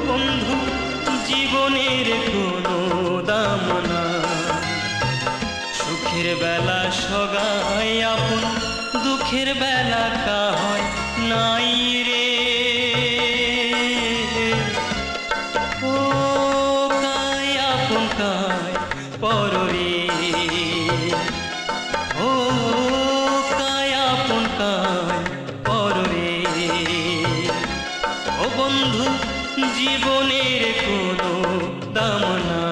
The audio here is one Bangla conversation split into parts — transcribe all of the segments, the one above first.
বন্ধু জীবনের কোনো দাম না, সুখের বেলা সগাই আপন, দুঃখের বেলা কাহাই নাই রে। ও কায় আপন কায় পর রে, ও কায় আপন কায় পর রে। ও বন্ধু জীবনের কোনো দাম না,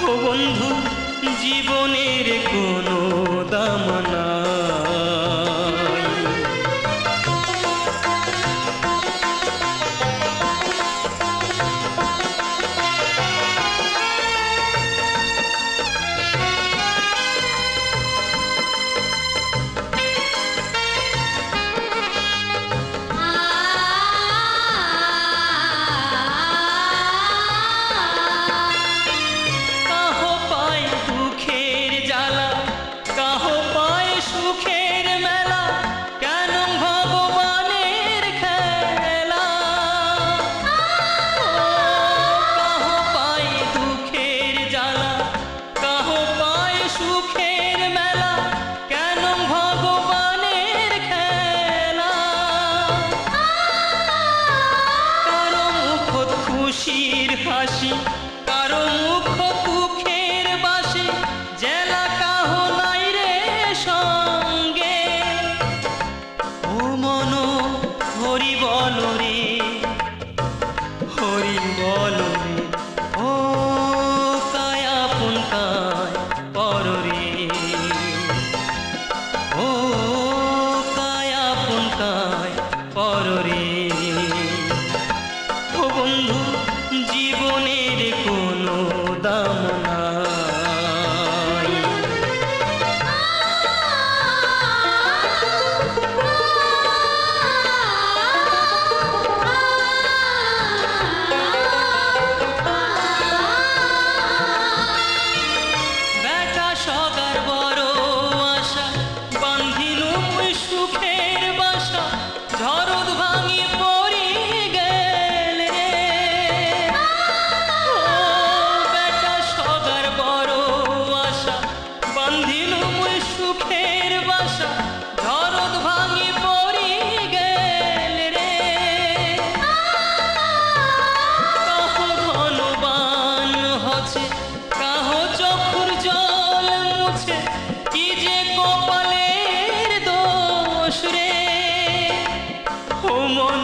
ও বন্ধু জীবনের কোনো দাম না। খুশির হাসি কারো মুখ দুঃখের বাসি, জেলা কাহ নাই রে সঙ্গে। ও মন হরি বল রে, হরি বল রে। ও কায় আপন কায় পর রে, ও কায় আপন কায় পর রে। ও বন্ধু জীবনের কোনো দাম নাই। বেটা সগার বড় আশা, বান্ধিল সুখের বাসা, ঝড় ভাঙি পড়ি গেল রে। ও বেটা সগার বড় আশা, বান্ধিল সুখের বাসা, ঝড় ভাঙি পড়ি গেল রে। কাহ ধনবান হচ্ছে, কাহ চক্ষুর জল মুছে, কি যে কপালের দোষ রে। ও মন